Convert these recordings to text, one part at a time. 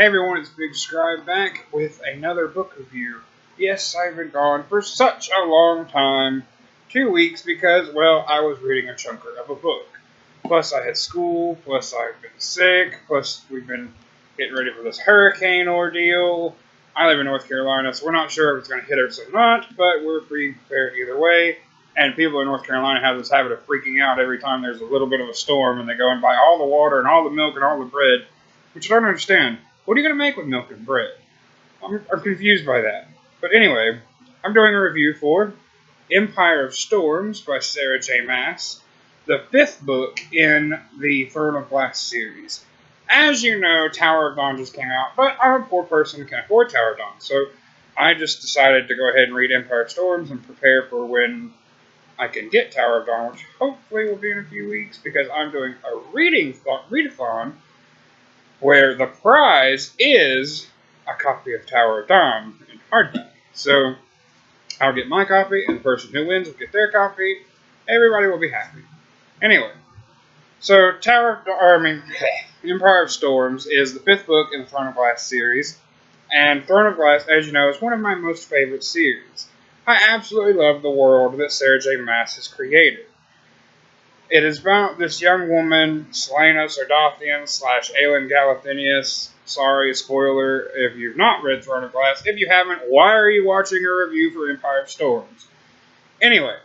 Hey everyone, it's Big Scribe back with another book review. Yes, I've been gone for such a long time. 2 weeks because, well, I was reading a chunker of a book. Plus I had school, plus I've been sick, plus we've been getting ready for this hurricane ordeal. I live in North Carolina, so we're not sure if it's going to hit us or not, but we're pretty prepared either way. And people in North Carolina have this habit of freaking out every time there's a little bit of a storm, and they go and buy all the water and all the milk and all the bread, which I don't understand. What are you going to make with milk and bread? I'm confused by that. But anyway, I'm doing a review for Empire of Storms by Sarah J. Maas, the 5th book in the Throne of Glass series. As you know, Tower of Dawn just came out, but I'm a poor person who can afford Tower of Dawn, so I just decided to go ahead and read Empire of Storms and prepare for when I can get Tower of Dawn, which hopefully will be in a few weeks, because I'm doing a readathon where the prize is a copy of Tower of Dawn in hardback. So I'll get my copy, and the person who wins will get their copy. Everybody will be happy. Anyway, so Empire of Storms is the 5th book in the Throne of Glass series, and Throne of Glass, as you know, is one of my most favorite series. I absolutely love the world that Sarah J. Maas has created. It is about this young woman, Selena Sardathian / Aelin Galathynius. Sorry, spoiler if you've not read Throne of Glass. If you haven't, why are you watching a review for Empire of Storms? Anyway,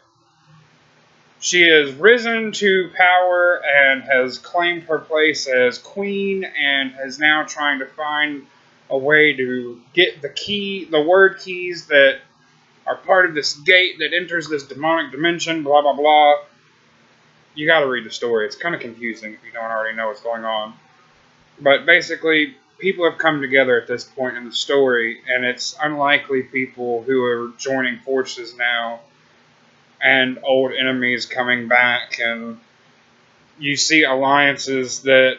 she has risen to power and has claimed her place as queen and is now trying to find a way to get the word keys that are part of this gate that enters this demonic dimension, blah, blah, blah. You gotta read the story. It's kind of confusing if you don't already know what's going on. But basically, people have come together at this point in the story, and it's unlikely people who are joining forces now, and old enemies coming back, and you see alliances that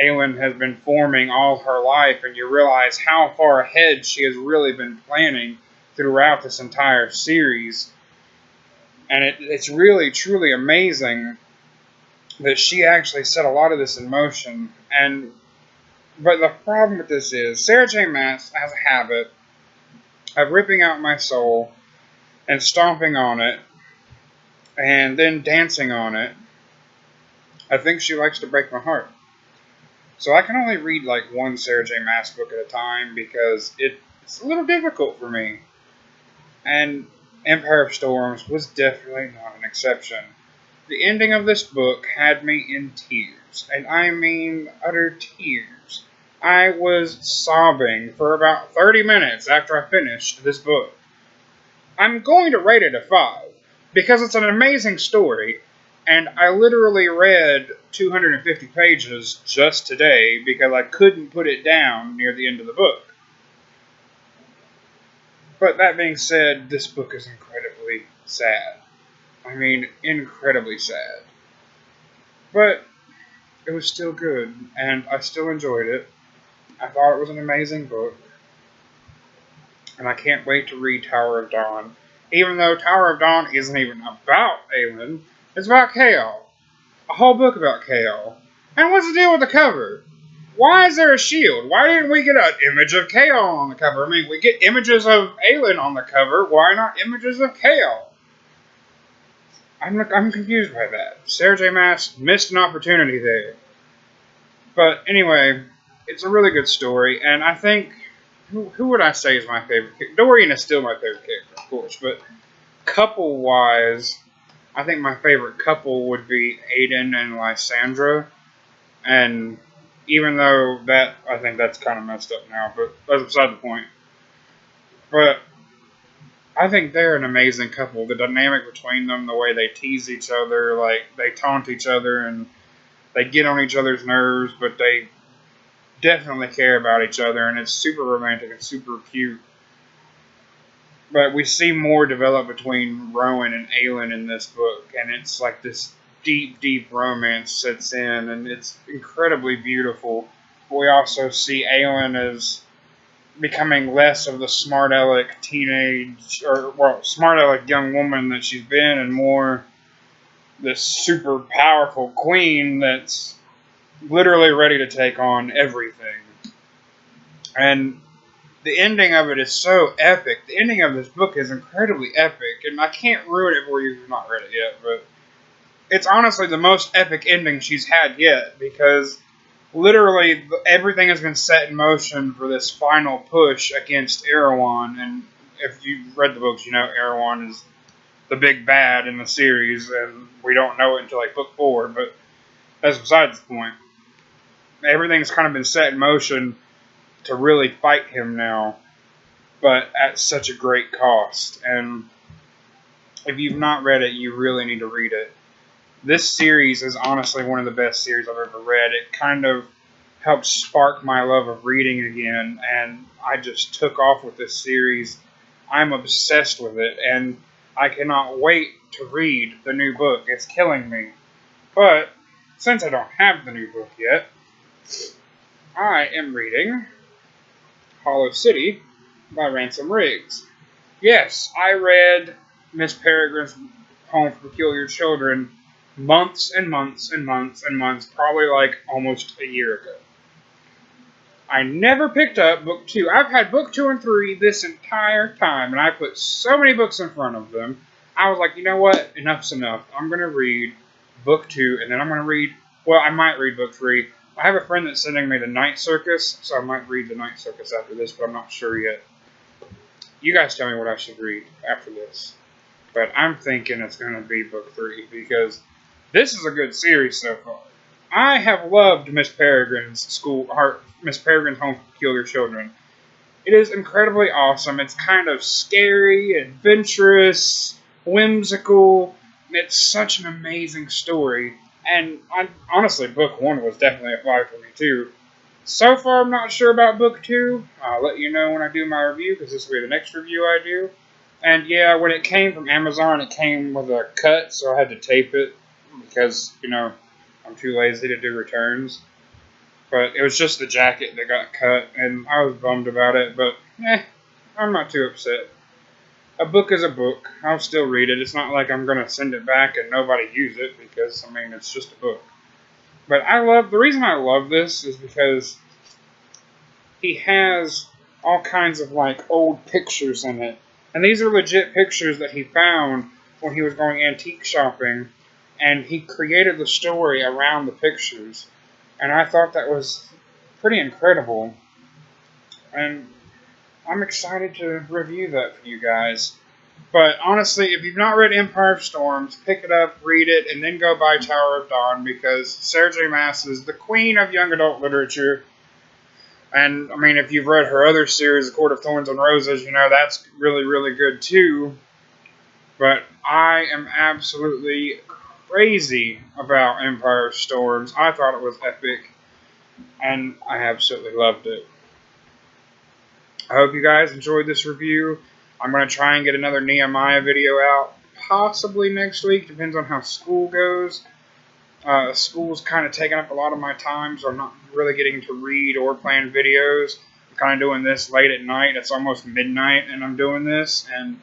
Aelin has been forming all her life, and you realize how far ahead she has really been planning throughout this entire series. And it's really, truly amazing that she actually set a lot of this in motion. But the problem with this is, Sarah J. Maas has a habit of ripping out my soul and stomping on it and then dancing on it. I think she likes to break my heart. So I can only read like one Sarah J. Maas book at a time because it's a little difficult for me. And Empire of Storms was definitely not an exception. The ending of this book had me in tears, and I mean utter tears. I was sobbing for about 30 minutes after I finished this book. I'm going to rate it a 5, because it's an amazing story, and I literally read 250 pages just today because I couldn't put it down near the end of the book. But that being said, this book is incredibly sad. I mean, incredibly sad. But it was still good, and I still enjoyed it. I thought it was an amazing book. And I can't wait to read Tower of Dawn. Even though Tower of Dawn isn't even about Aelin, it's about Chaol. A whole book about Chaol. And what's the deal with the cover? Why is there a shield? Why didn't we get an image of Chaol on the cover? I mean, we get images of Aelin on the cover. Why not images of Chaol? I'm confused by that. Sarah J. Maas missed an opportunity there. But anyway, it's a really good story, and I think, who would I say is my favorite character? Dorian is still my favorite character, of course, but couple-wise, I think my favorite couple would be Aiden and Lysandra, and even though I think that's kind of messed up now, but that's beside the point. But I think they're an amazing couple. The dynamic between them, the way they tease each other, like they taunt each other and they get on each other's nerves, but they definitely care about each other, and it's super romantic and super cute. But we see more develop between Rowan and Aelin in this book, and it's like this deep, deep romance sets in, and it's incredibly beautiful. But we also see Aelin as becoming less of the smart aleck smart aleck young woman that she's been, and more this super powerful queen that's literally ready to take on everything. And the ending of it is so epic. The ending of this book is incredibly epic, and I can't ruin it for you if you've not read it yet, but it's honestly the most epic ending she's had yet, because literally everything has been set in motion for this final push against Erewhon. And if you've read the books, you know Erewhon is the big bad in the series, and we don't know it until like book 4, but that's besides the point. Everything's kind of been set in motion to really fight him now, but at such a great cost. And if you've not read it, you really need to read it. This series is honestly one of the best series I've ever read. It kind of helped spark my love of reading again, and I just took off with this series. I'm obsessed with it, and I cannot wait to read the new book. It's killing me. But since I don't have the new book yet, I am reading Hollow City by Ransom Riggs. Yes, I read Miss Peregrine's Home for Peculiar Children months and months and months and months, probably like almost a year ago. I never picked up book 2. I've had book 2 and 3 this entire time, and I put so many books in front of them. I was like, you know what? Enough's enough. I'm going to read book 2, and then I'm going to read, well, I might read book 3. I have a friend that's sending me the Night Circus, so I might read the Night Circus after this, but I'm not sure yet. You guys tell me what I should read after this. But I'm thinking it's going to be book 3, because this is a good series so far. I have loved Miss Peregrine's Miss Peregrine's Home for Peculiar Children. It is incredibly awesome. It's kind of scary, adventurous, whimsical. It's such an amazing story. And honestly, book 1 was definitely a 5 for me too. So far, I'm not sure about book 2. I'll let you know when I do my review, because this will be the next review I do. And yeah, when it came from Amazon, it came with a cut, so I had to tape it, because, you know, I'm too lazy to do returns. But it was just the jacket that got cut, and I was bummed about it, but I'm not too upset. A book is a book. I'll still read it. It's not like I'm going to send it back and nobody use it, because, I mean, it's just a book. But the reason I love this is because he has all kinds of, like, old pictures in it. And these are legit pictures that he found when he was going antique shopping, and he created the story around the pictures. And I thought that was pretty incredible. And I'm excited to review that for you guys. But honestly, if you've not read Empire of Storms, pick it up, read it, and then go buy Tower of Dawn, because Sarah J. Maas is the queen of young adult literature. And, I mean, if you've read her other series, The Court of Thorns and Roses, you know that's really, really good too. But I am absolutely crazy about Empire of Storms. I thought it was epic, and I absolutely loved it. I hope you guys enjoyed this review. I'm going to try and get another Nehemiah video out, possibly next week. Depends on how school goes. School's kind of taking up a lot of my time, so I'm not really getting to read or plan videos. I'm kind of doing this late at night. It's almost midnight, and I'm doing this, and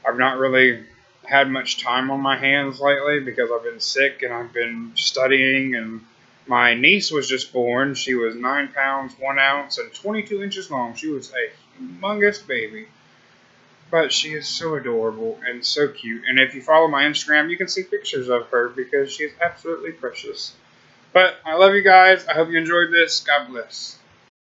I've not really had much time on my hands lately because I've been sick and I've been studying, and my niece was just born. She was 9 pounds, 1 ounce, and 22 inches long. She was a humongous baby. But she is so adorable and so cute. And if you follow my Instagram, you can see pictures of her because she is absolutely precious. But I love you guys. I hope you enjoyed this. God bless.